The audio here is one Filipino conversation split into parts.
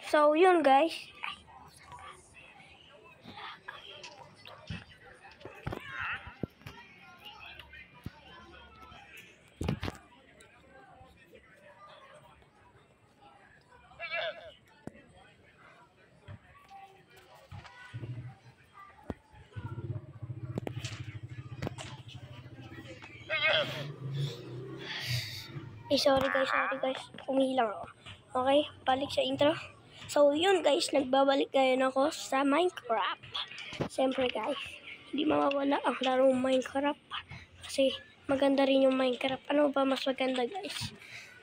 So, yun guys. Sorry guys. Umilang ako. Okay, balik sa intro. So, yun guys, nagbabalik ngayon ako sa Minecraft. Siyempre guys, hindi mawawala ang larong Minecraft. Kasi maganda rin yung Minecraft. Ano ba mas maganda guys?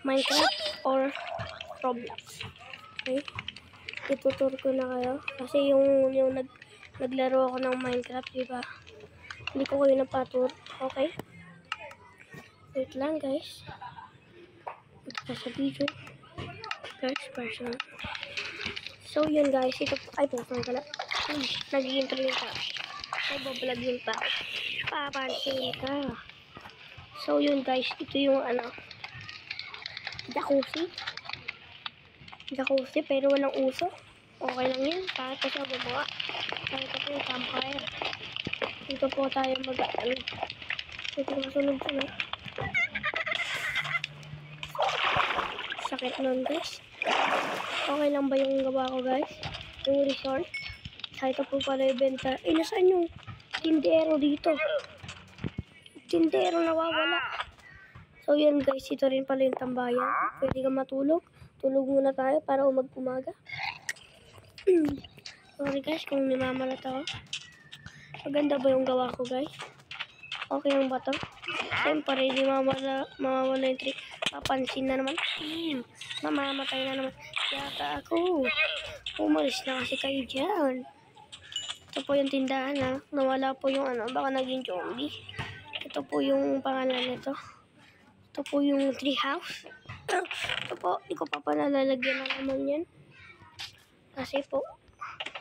Minecraft or Roblox? Okay? Itutur ko na kayo. Kasi yung naglaro ako ng Minecraft, diba? Hindi ko kayo napatur. Okay? Wait lang guys. Ito pa sa video. First person. So yun guys, ito ay pupunta ka na. Nag-i-intro yung tao. Ay babalag yung tao. Papansin ka. So yun guys, ito yung jacuzzi pero walang uso. Okay lang yun, kahit pa siya gumawa. Kahit pa yung campfire. Dito po tayo ito masunod sa na. Sakit nun guys. Okay lang ba yung gawa ko guys? Yung resort. Kahit po pala yung benta. Nasaan yung tindero dito? Tindero nawawala. So yun guys, ito rin pala yung tambayan. Pwede ka matulog. Tulog muna tayo para umag-umaga. Sorry guys kung nimamalat ako. Maganda ba yung gawa ko guys? Okay lang ba to? Siyempre, di mawawala yung trick. Papansin na naman. Mamamatay na naman. Yata ako. Umalis na kasi kayo dyan. Ito po yung tindahan ha. Nawala po yung baka naging zombie. Ito po yung pangalan nito. Ito po yung tree house. Ito po, hindi ko pa panalalagyan na naman yan. Kasi po,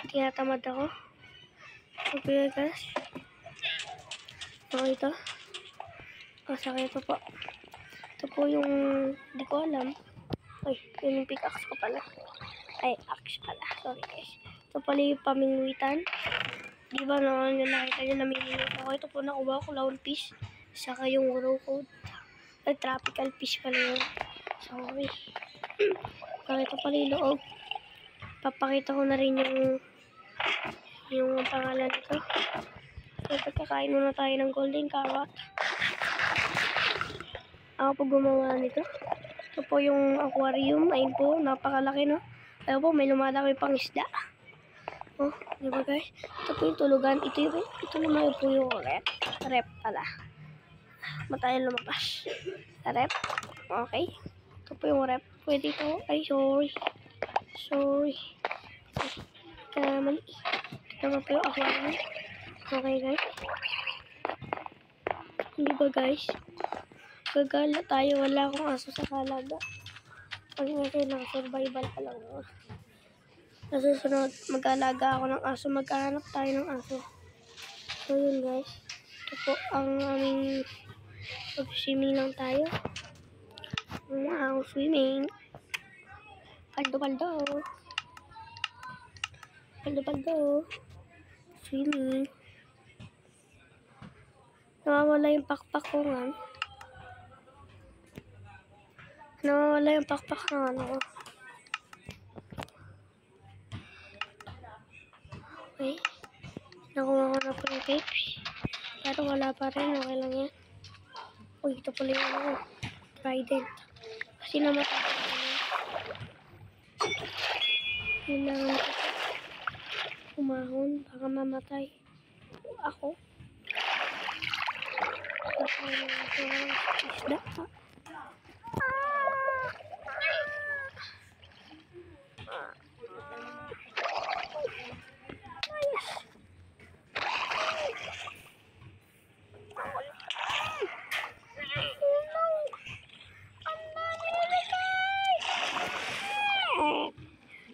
tinatamad ako. Okay guys. So ito. Saka ito po. Ito po yung, hindi ko alam. Ay, yun yung pickaxe ko pala. Ay, axe pala. Sorry guys. Ito pala yung pamingwitan. Di ba naman yung nakita nyo namimingwit ako. Ito po nakuha ko lawn fish. Saka yung raw code. Ay, tropical fish pala yun. Sorry. Saka ito pala yung loob. Papakita ko na rin yung pangalan nito. So, pagkakain muna tayo ng golden carrot. Ako po gumawa nito. Ito po yung aquarium. Ayun po, napakalaki no. Ayun po, may lumalaki pang isda. Oh, di ba guys? Ito po yung tulugan. Ito naman po yung rep. Rep pala. Matayo lumabas. Rep. Okay. Ito po yung rep. Pwede ito. Ay, sorry. Mali. Ito naman po yung aquarium. Okay guys. Hindi ba guys? Gagala tayo. Wala akong aso sa kalaga. Kasi naka-survival pa lang. Nasusunod, mag-alaga ako ng aso. Magkahanap tayo ng aso. So yun guys. Ito po ang aming pag-swimming lang tayo. Wow, swimming. Paldo. Swimming. Nawawala yung pakpak ko nga. Okay. Nakuha ko na po yung tapes. Pero wala pa rin. Okay lang yan. Uy, ito pala yung trident. Kasi namatay ko na. Kailangan ko umahon. Baka mamatay. Ako. Isda pa.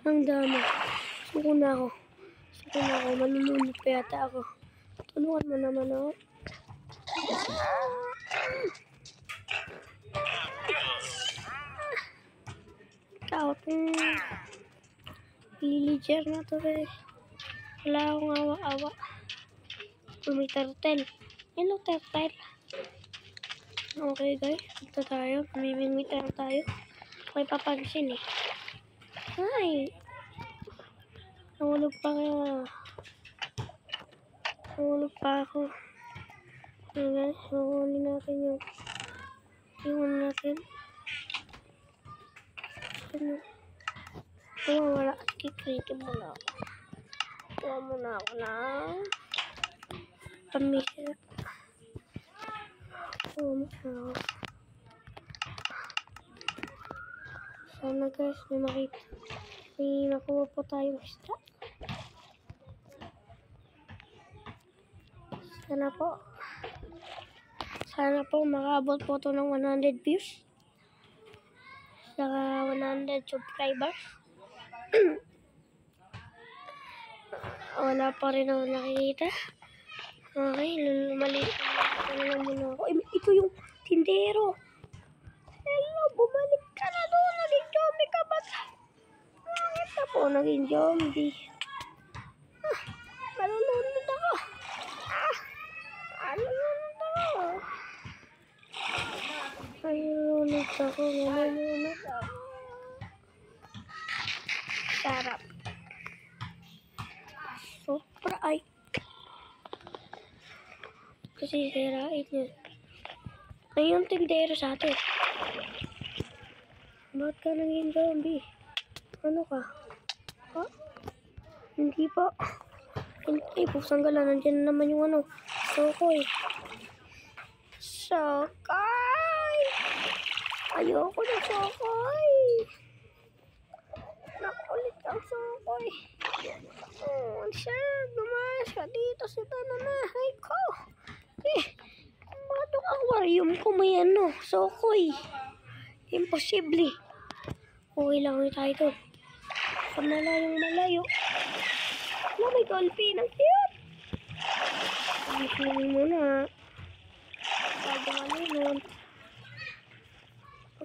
Ang dami. Suko na ako. Malulunod pa yata ako. Tulungan mo naman ako. Villager na to guys. Wala akong awa-awa. May turtle. Hello turtle. Okay guys, ito tayo. Mamimingwit lang tayo. May papansin eh. Ay! Nahulog pa kaya. Nahulog pa ako. Okay guys, nakunin natin yung iwan natin. Wala. Kikritin mo na ako. Kuha mo na ako na pamisir. Kuha mo na ako. Sana guys, may makita. May nakuha po tayong isda. Sana po makaabot po ito ng 100 views. Saka 100 subscribers. Wala pa rin ako nakikita. Okay, maliit na lang muna ako. Ito yung tindero. Hello, bumalik ka na doon. Naging zombie ka ba? Bakit na po naging zombie? Malulunod ako. Malulunod ako. Sarap. Sobra ay. Kasi sirain yun. Ay yung tindero sa atin. Ba't ka naging zombie? Ano ka? Ha? Hindi pa. Ay, pusang gala. Nandiyan na naman yung ano. Sokoy. Sokoy! Ayoko na sokoy. Nakulit ang sokoy. Sir, lumayas ka dito sa tananahay ko. Bakit yung aquarium ko may ano? Sokoy. Imposible. Okay lang ulit tayo doon. Pag nalayong malayo. Wala, may dolphin. Ang cute. Gisingin muna. Bago malunod.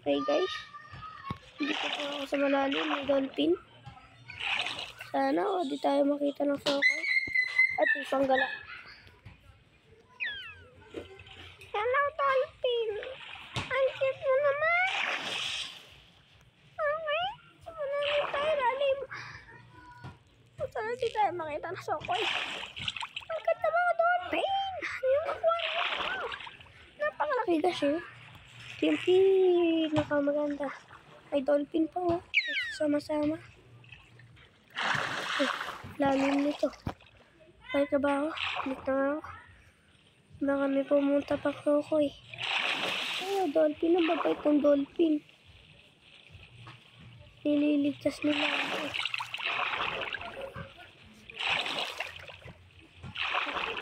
Okay guys. Hindi ko pa ako sa malalim. May dolphin. Sana di tayo makita ng sokoy. At isang gala. Hello dolphin. Ang cute mo naman. Okay. Sana tayo lalim. Sana di tayo makita ng sokoy. Ang ganda mga dolphin. Yung aquarium ko. Napakalaki kasi. Ito yung pinakamaganda. May dolphin pa oh. Sama-sama. Lalim nito. Balik na ba ako? Balik na ako. Baka may pumunta pa sokoy. Dolphin. Ang babait ng dolphin. Nililigtas nila ako.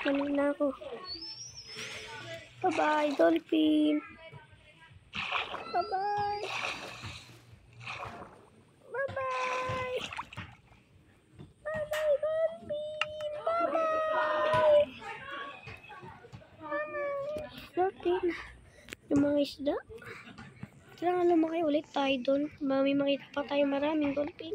Balik na ako. Bye-bye, dolphin. Bye-bye. Bye-bye. Bye-bye, dolphin. Bye-bye. Bye-bye. Dolphin. Yung mga isda. Kailangan lumaki ulit tayo doon. May makita pa tayo maraming dolphin.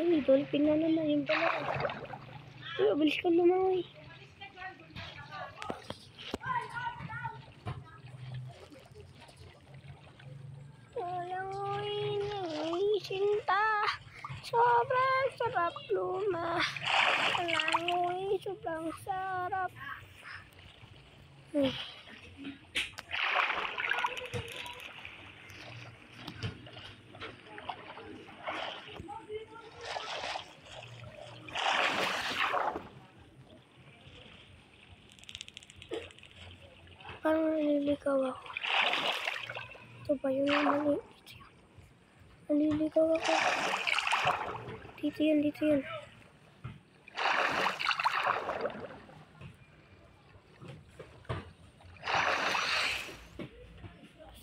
Ay, dolphin na naman yung dalawa. Ay, bilis ka lumangoy. Langoy, sinta. Sobrang sarap langoy, sobrang sarap. Parang naliligaw ako. Ito ba yung mali? Naliligaw ako. Dito yun, dito yun.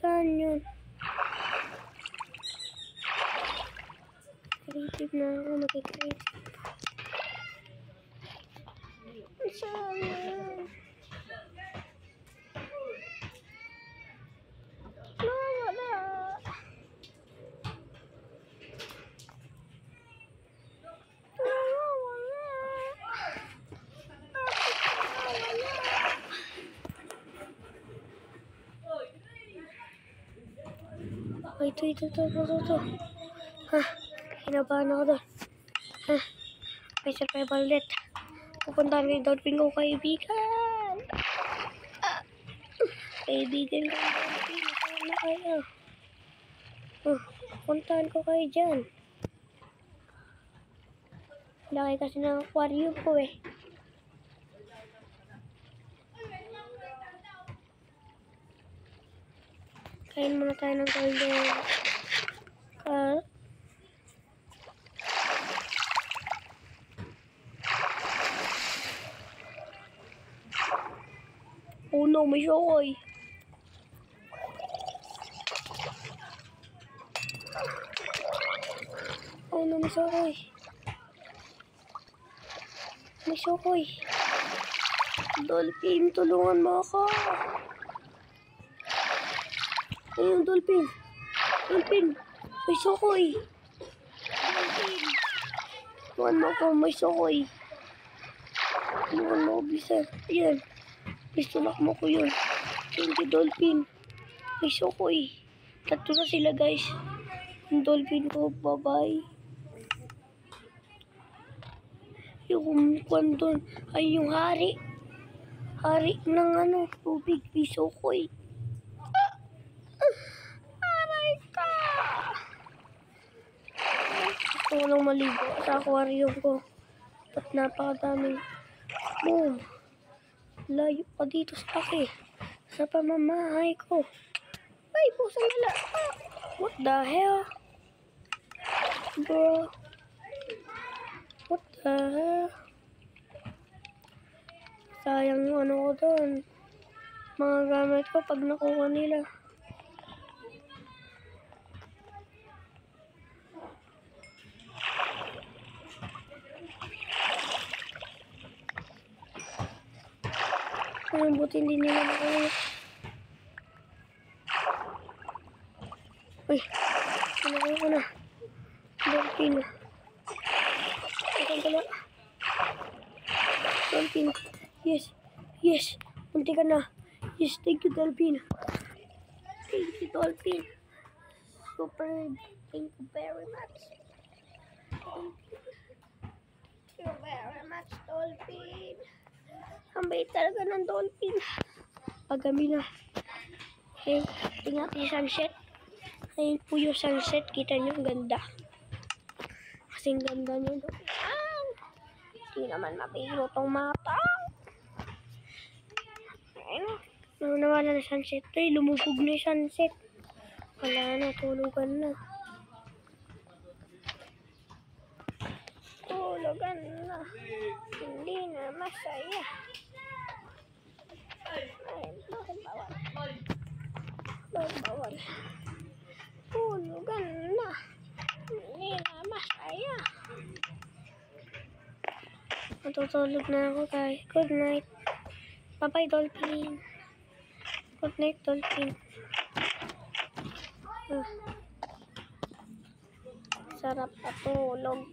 Saan yun? Creative na ako, mag-creative. Saan yun? Wala. Ay, ito. Ha, kinabahan ako doon. Ha, may survival net. Pupuntahan ko yung dolphin ko, kaibigan. Kaibigan ko yung dolphin. Saan na kayo? Puntahan ko kayo dyan. Laki kasi ng aquarium ko eh. Kain muna tayo ng golden. Oh no, may shokoy. Oh no, may shokoy. May shokoy. Dolphin, tulungan mo ako. Ayun, dolphin. Dolphin, may shokoy. Dolphin. Tulungan mo ako, may shokoy. Tulungan mo ako, bisa. Ayan. Pistolak mo ko yun. Thank you, dolphin. May shokoy. Tatlo na sila, guys. Yung dolphin ko, bye-bye. Yung kwan doon ay yung hari. Hari ng tubig. May shokoy. Aray ka! Gusto ko lang maligo sa aquarium ko. At napakadaming boom. Layo pa dito sa akin. Sa pamamahay ko. Ay, pusang nila. What the hell? Bro. What the hell? Sayang yung ko doon. Mga gamit ko pag nakuha nila. Ang buti hindi nila nakuha. Uy, nakuha ko na. Dolphin. Ito pala. Dolphin. Yes. Munti ka na. Yes, thank you, dolphin. Thank you, dolphin. Super. Thank you very much. Thank you very much, dolphin. Ang bait talaga ng dolphin. Paggabi na. Okay, tingnan natin yung sunset. Ayun po yung sunset. Kita nyo, ganda. Kasing ganda nyo. Hindi naman mabiro tong mata. Ayun. Nawala na sunset. Ay, lumubog na yung sunset. Wala na, tulugan na. Tulugan na. Hindi na masaya. Ay, bakit bawal? Tulugan na. Hindi na masaya. Matutulog na ako, guys. Good night. Bye-bye, dolphin. Good night, dolphin. Sarap patulog.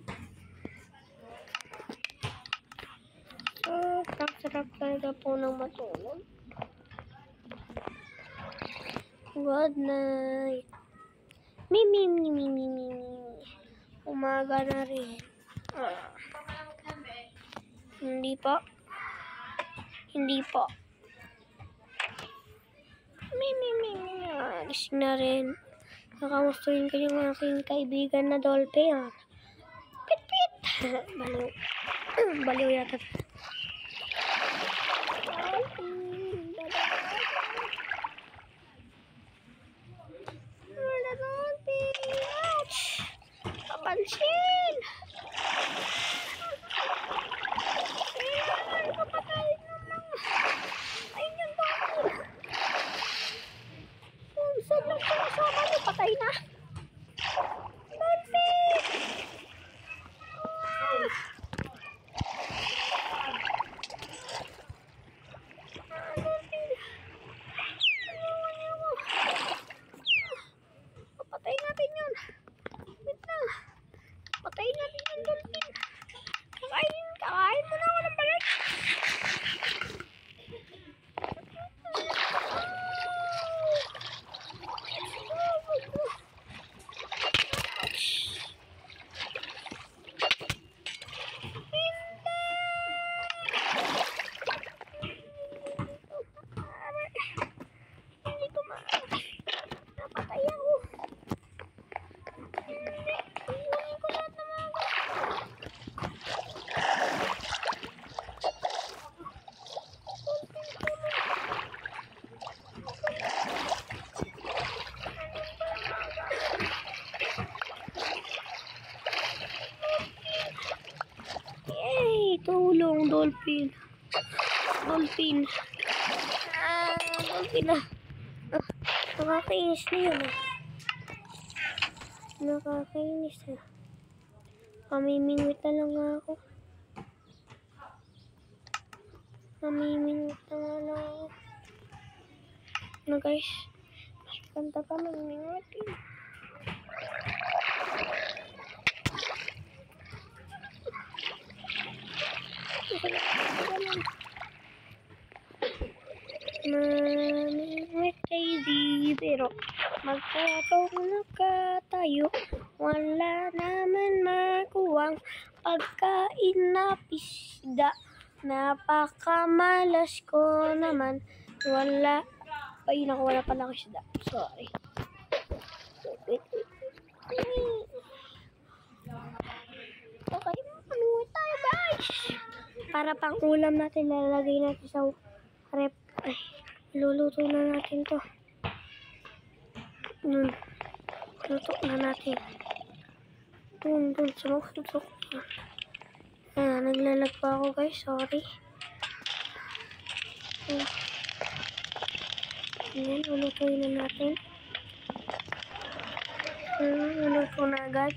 Sarap talaga po ng matulog. Good night. Mimi. Umaga na rin. Hindi po. Mimi. Gising na rin. Nakamustuhin ko yung aking kaibigan na dolphin. Pit. Baliw yata. Papansin! Kailangan papatayin mo lang. Ayun yung dolphin. Kung saan lang siya kasama niyo, patay na. Dolphin! Papatayin natin yun. Wait na. Patayin natin yung dolphin. Kakain mo na ako ng balat. dolphin. Dolphin. Dolphin na. Nakakainis na yun Nakakainis na. Mamimingwit na lang ako. Mamimingwit na lang ako. Guys. Mas ganda pa mamimingwit eh. Mamimingwit kayo pero magkatong na tayo. Wala naman makuwang pagkain na pisda. Napakamalas ko naman. Wala. Ay, naku, wala pala ako isda. Sorry. Wait. Okay, mamingwit tayo guys. Para pang ulam natin, lalagay natin sa rep. Ay, luluto na natin to. Luto na natin. Dun, sumuksuksok na. Ayan, naglalag pa ako guys, sorry. Ayan, lulutuin na natin. Luluto na agad.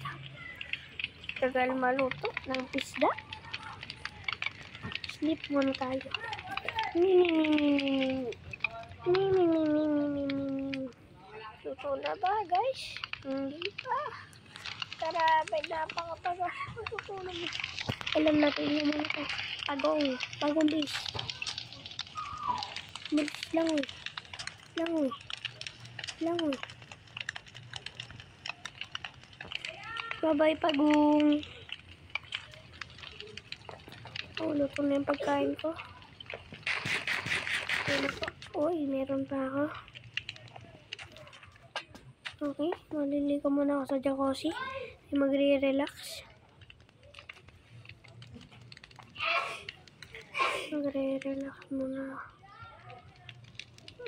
Tagal maluto ng pisda. Sleep muna tayo. Luto na ba guys? Hindi pa. Grabe, napakatagal. Matutulog. Alam natin yung mga ito. Bagong base. Bilis lang eh. Bye-bye Pagong. Luto na yung pagkain ko. Uy, meron pa ako. Okay, maliligo muna ako sa jacuzzi. Magre-relax.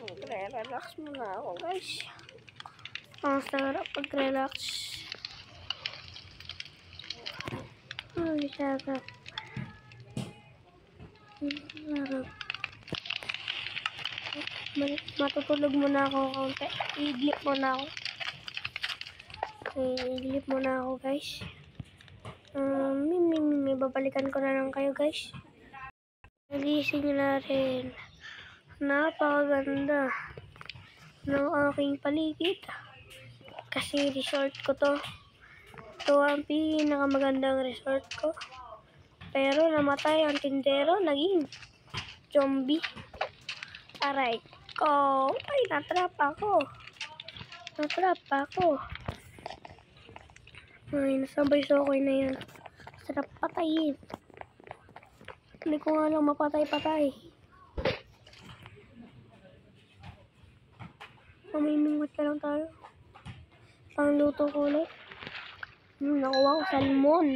Magre-relax muna ako guys. Ang sarap pag-relax. Ay, sarap. Matutulog muna ako kaunti. I-glip muna ako. I-glip muna ako guys. Babalikan ko na lang kayo guys. Nagising na rin. Napakaganda ng aking paligid. Kasi resort ko to. Ito ang pinakamagandang resort ko. Pero namatay ang tindero. Naging zombie. Aray ko. Ay, natrap ako. Ay, nasabay sa okay na yan. Sarap patayin. Hindi ko nga lang mapatay-patay. Mamimingwit ka lang tayo. Pangluto ko ulit. Nakuha ko salmon.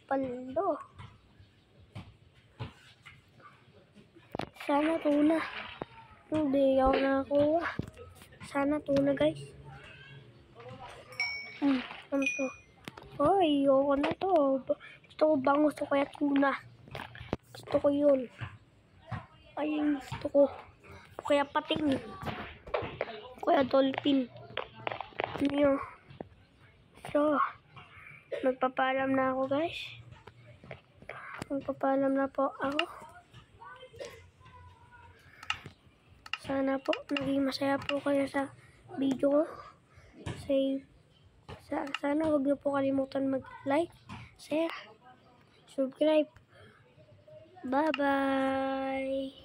Paldo. Sana tuna. Hindi ako nakakuha. Sana tuna guys. Ano to? Ay, ayoko na to. Gusto ko bangus o kaya tuna. Gusto ko yun. Ayun, gusto ko. O kaya pating. O kaya dolphin. Ano? So, magpapaalam na ako guys. Magpapaalam na po ako. Sana po, naging masaya po kayo sa video ko. Sana huwag niyo po kalimutan mag-like, share, subscribe. Bye-bye!